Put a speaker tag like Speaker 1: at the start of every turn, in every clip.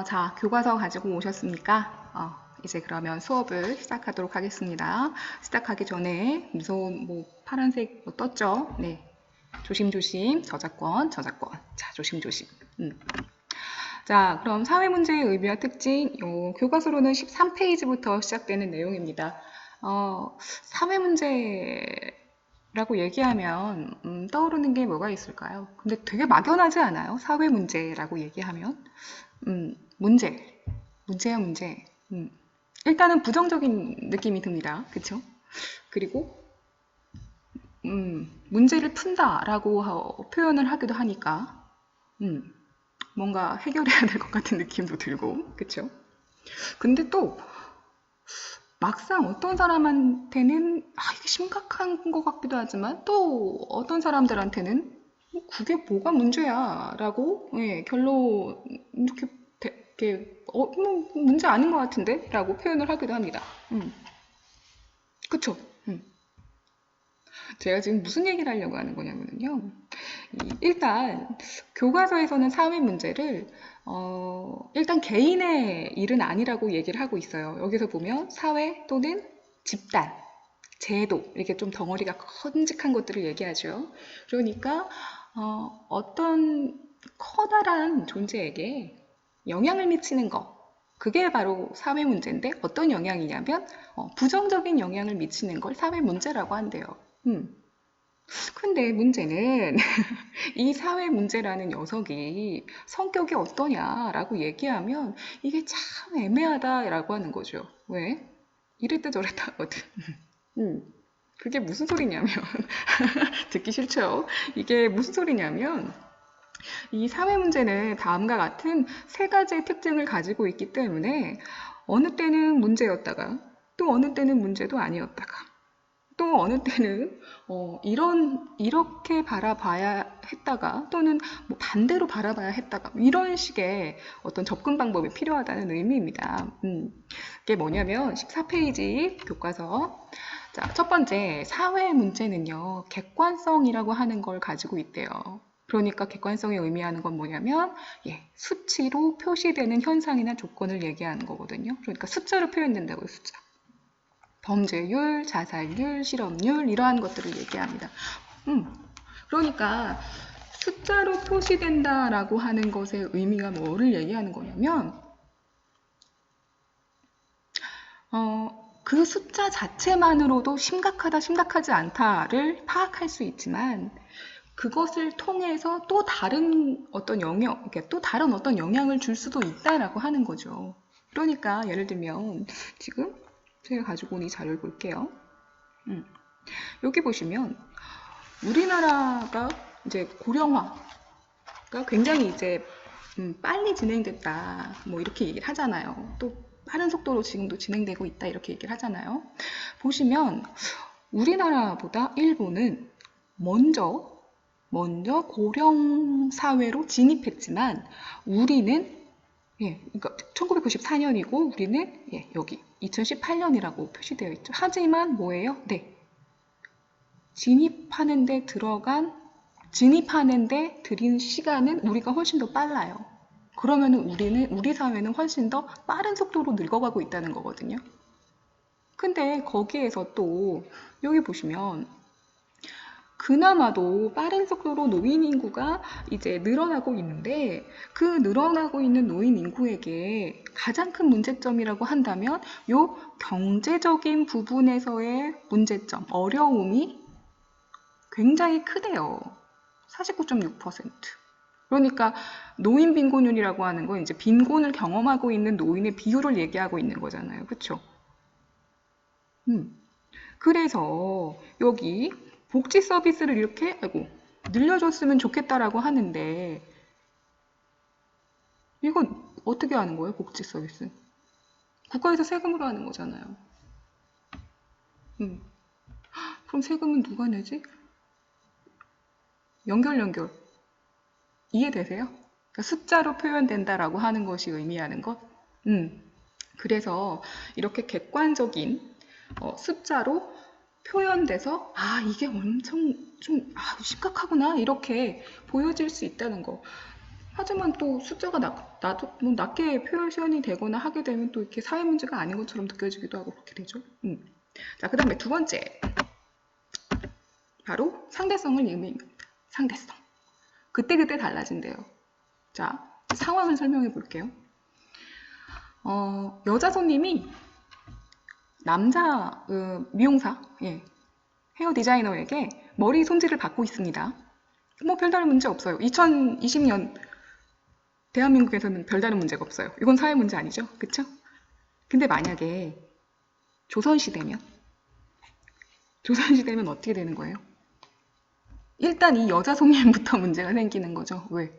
Speaker 1: 자, 교과서 가지고 오셨습니까? 이제 그러면 수업을 시작하도록 하겠습니다. 시작하기 전에 무서운 파란색 떴죠? 네. 조심조심, 저작권. 자, 조심조심. 자, 그럼 사회문제의 의미와 특징, 교과서로는 13페이지부터 시작되는 내용입니다. 사회문제라고 얘기하면 떠오르는 게 뭐가 있을까요? 근데 되게 막연하지 않아요? 사회문제라고 얘기하면. 문제야, 문제. 일단은 부정적인 느낌이 듭니다. 그쵸? 그리고, 문제를 푼다라고 표현을 하기도 하니까, 뭔가 해결해야 될 것 같은 느낌도 들고, 그쵸? 근데 또, 막상 어떤 사람한테는, 이게 심각한 것 같기도 하지만, 또 어떤 사람들한테는, 그게 뭐가 문제야? 라고, 결론, 이렇게, 문제 아닌 것 같은데? 라고 표현을 하기도 합니다. 그쵸? 제가 지금 무슨 얘기를 하려고 하는 거냐면요. 일단, 교과서에서는 사회 문제를, 일단 개인의 일은 아니라고 얘기를 하고 있어요. 여기서 보면 사회 또는 집단, 제도, 이렇게 좀 덩어리가 큼직한 것들을 얘기하죠. 그러니까, 어떤 커다란 존재에게 영향을 미치는 것, 그게 바로 사회 문제인데 어떤 영향이냐면 부정적인 영향을 미치는 걸 사회 문제라고 한대요. 근데 문제는 이 사회 문제라는 녀석이 성격이 어떠냐라고 얘기하면 이게 참 애매하다라고 하는 거죠. 왜? 이랬다 저랬다 하거든. 그게 무슨 소리냐면 듣기 싫죠? 이게 무슨 소리냐면 이 사회 문제는 다음과 같은 세 가지의 특징을 가지고 있기 때문에 어느 때는 문제였다가 또 어느 때는 문제도 아니었다가 또 어느 때는 이렇게 바라봐야 했다가 또는 반대로 바라봐야 했다가 이런 식의 어떤 접근 방법이 필요하다는 의미입니다. 이게 뭐냐면 14페이지 교과서. 자, 첫 번째 사회 문제는요, 객관성이라고 하는 걸 가지고 있대요. 그러니까 객관성이 의미하는 건 뭐냐면 수치로 표시되는 현상이나 조건을 얘기하는 거거든요. 그러니까 숫자로 표현된다고요, 숫자. 범죄율, 자살률, 실업률 이러한 것들을 얘기합니다. 그러니까 숫자로 표시된다라고 하는 것의 의미가 뭐를 얘기하는 거냐면 그 숫자 자체만으로도 심각하다, 심각하지 않다를 파악할 수 있지만 그것을 통해서 또 다른 어떤 또 다른 어떤 영향을 줄 수도 있다라고 하는 거죠. 그러니까 예를 들면 지금 제가 가지고 온 이 자료를 볼게요. 여기 보시면 우리나라가 이제 고령화가 굉장히 이제 빨리 진행됐다 뭐 이렇게 얘기를 하잖아요. 또 빠른 속도로 지금도 진행되고 있다 이렇게 얘기를 하잖아요. 보시면 우리나라보다 일본은 먼저 고령 사회로 진입했지만 우리는 그러니까 1994년이고 우리는 여기 2018년이라고 표시되어 있죠. 하지만 뭐예요? 진입하는데 들인 시간은 우리가 훨씬 더 빨라요. 그러면은 우리 사회는 훨씬 더 빠른 속도로 늙어가고 있다는 거거든요. 근데 거기에서 또 여기 보시면 그나마도 빠른 속도로 노인 인구가 이제 늘어나고 있는데 그 늘어나고 있는 노인 인구에게 가장 큰 문제점이라고 한다면 요 경제적인 부분에서의 문제점, 어려움이 굉장히 크대요. 49.6%. 그러니까 노인 빈곤율이라고 하는 건 이제 빈곤을 경험하고 있는 노인의 비율을 얘기하고 있는 거잖아요. 그쵸? 그래서 여기 복지 서비스를 이렇게 늘려줬으면 좋겠다라고 하는데 이건 어떻게 하는 거예요? 복지 서비스. 국가에서 세금으로 하는 거잖아요. 그럼 세금은 누가 내지? 연결. 이해되세요? 그러니까 숫자로 표현된다라고 하는 것이 의미하는 것? 그래서 이렇게 객관적인 숫자로 표현돼서 이게 엄청 좀 심각하구나 이렇게 보여질 수 있다는 거. 하지만 또 숫자가 뭐 낮게 표현이 되거나 하게 되면 또 이렇게 사회 문제가 아닌 것처럼 느껴지기도 하고 그렇게 되죠. 자, 그 다음에 두 번째. 바로 상대성을 의미합니다. 상대성. 그때그때 달라진대요. 자, 상황을 설명해 볼게요. 여자 손님이 남자 미용사, 헤어 디자이너에게 머리 손질을 받고 있습니다. 뭐 별다른 문제 없어요. 2020년 대한민국에서는 별다른 문제가 없어요. 이건 사회 문제 아니죠? 그쵸? 근데 만약에 조선시대면 어떻게 되는 거예요? 일단 이 여자 손님부터 문제가 생기는 거죠. 왜?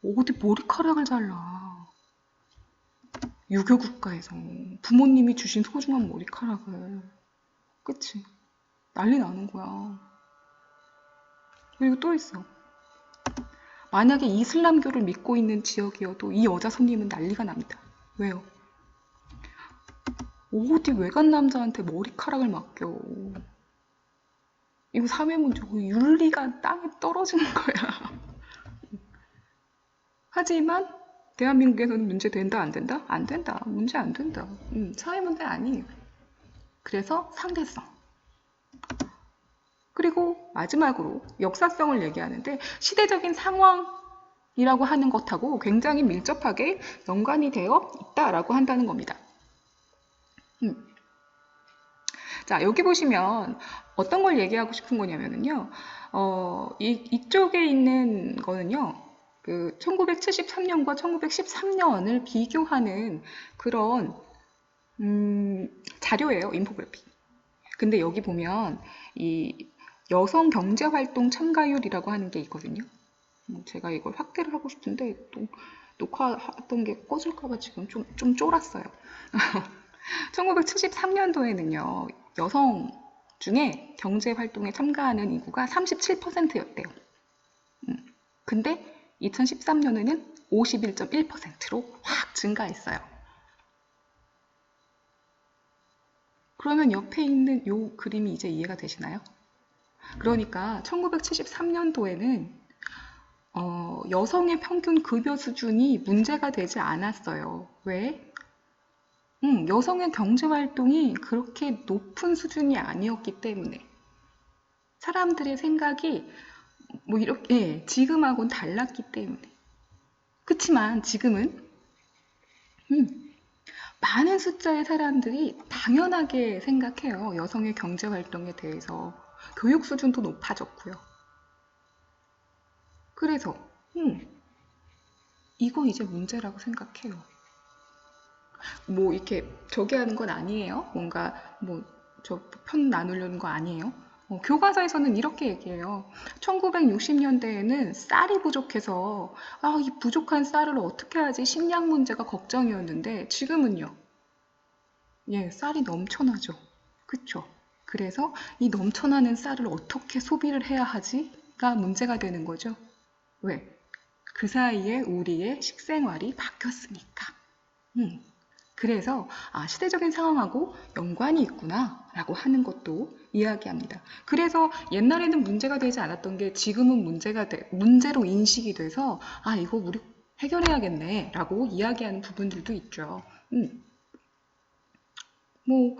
Speaker 1: 어디 머리카락을 잘라. 유교 국가에서 부모님이 주신 소중한 머리카락을. 그치? 난리 나는 거야. 그리고 또 있어. 만약에 이슬람교를 믿고 있는 지역이어도 이 여자 손님은 난리가 납니다. 왜요? 어디 외간 남자한테 머리카락을 맡겨. 이거 사회 문제고 윤리가 땅에 떨어지는 거야. 하지만 대한민국에서는 문제 된다 안 된다? 안 된다. 문제 안 된다. 사회 문제 아니에요. 그래서 상대성. 그리고 마지막으로 역사성을 얘기하는데 시대적인 상황이라고 하는 것하고 굉장히 밀접하게 연관이 되어 있다라고 한다는 겁니다. 자, 여기 보시면 어떤 걸 얘기하고 싶은 거냐면요. 이쪽에 있는 거는요. 그 1973년과 1913년을 비교하는 그런 자료예요. 인포그래픽. 근데 여기 보면 이 여성 경제활동 참가율이라고 하는 게 있거든요. 제가 이걸 확대를 하고 싶은데 또 녹화하던 게 꺼질까봐 지금 좀 쫄았어요. 1973년도에는요. 여성 중에 경제활동에 참가하는 인구가 37%였대요. 근데 2013년에는 51.1%로 확 증가했어요. 그러면 옆에 있는 이 그림이 이제 이해가 되시나요? 그러니까 1973년도에는 여성의 평균 급여 수준이 문제가 되지 않았어요. 왜? 여성의 경제활동이 그렇게 높은 수준이 아니었기 때문에 사람들의 생각이 뭐 이렇게 지금하고는 달랐기 때문에. 그치만 지금은 많은 숫자의 사람들이 당연하게 생각해요. 여성의 경제활동에 대해서. 교육 수준도 높아졌고요. 그래서 이거 이제 문제라고 생각해요. 뭐 이렇게 저기 하는 건 아니에요. 뭔가 뭐 저 편 나누려는 거 아니에요. 교과서에서는 이렇게 얘기해요. 1960년대에는 쌀이 부족해서 이 부족한 쌀을 어떻게 하지? 식량 문제가 걱정이었는데 지금은요. 쌀이 넘쳐나죠. 그쵸? 그래서 이 넘쳐나는 쌀을 어떻게 소비를 해야 하지?가 문제가 되는 거죠. 왜? 그 사이에 우리의 식생활이 바뀌었으니까. 그래서 시대적인 상황하고 연관이 있구나 라고 하는 것도 이야기합니다. 그래서 옛날에는 문제가 되지 않았던 게 지금은 문제로 인식이 돼서 이거 우리 해결해야겠네 라고 이야기하는 부분들도 있죠. 뭐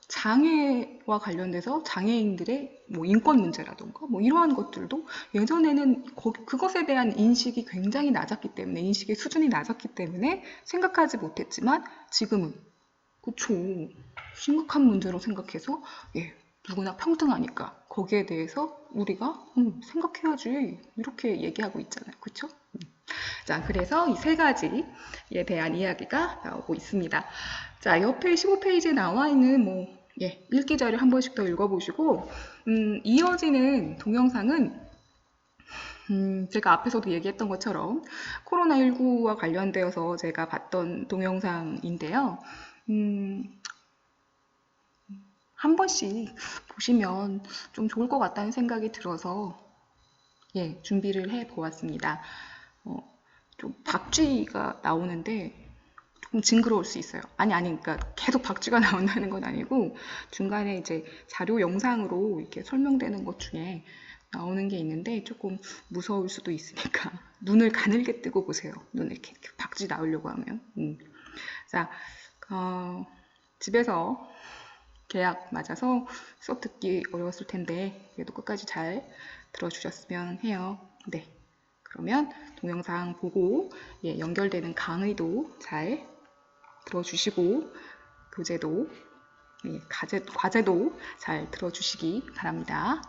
Speaker 1: 장애와 관련돼서 장애인들의 뭐 인권 문제라던가 뭐 이러한 것들도 예전에는 그것에 대한 인식이 굉장히 낮았기 때문에 인식의 수준이 낮았기 때문에 생각하지 못했지만 지금은 그쵸 심각한 문제로 생각해서 누구나 평등하니까 거기에 대해서 우리가 생각해야지 이렇게 얘기하고 있잖아요. 그쵸? 자, 그래서 이 세 가지에 대한 이야기가 나오고 있습니다. 자, 옆에 15페이지에 나와 있는 읽기 자료 한 번씩 더 읽어보시고 이어지는 동영상은 제가 앞에서도 얘기했던 것처럼 코로나19와 관련되어서 제가 봤던 동영상인데요. 한 번씩 보시면 좀 좋을 것 같다는 생각이 들어서 준비를 해 보았습니다. 좀 박쥐가 나오는데 조금 징그러울 수 있어요. 그러니까 계속 박쥐가 나온다는 건 아니고 중간에 이제 자료 영상으로 이렇게 설명되는 것 중에 나오는 게 있는데 조금 무서울 수도 있으니까 눈을 가늘게 뜨고 보세요. 눈을 이렇게 박쥐 나오려고 하면. 자, 집에서 계약 맞아서 수업 듣기 어려웠을 텐데 그래도 끝까지 잘 들어주셨으면 해요. 네, 그러면 동영상 보고 연결되는 강의도 잘 들어주시고 교재도 과제도 잘 들어주시기 바랍니다.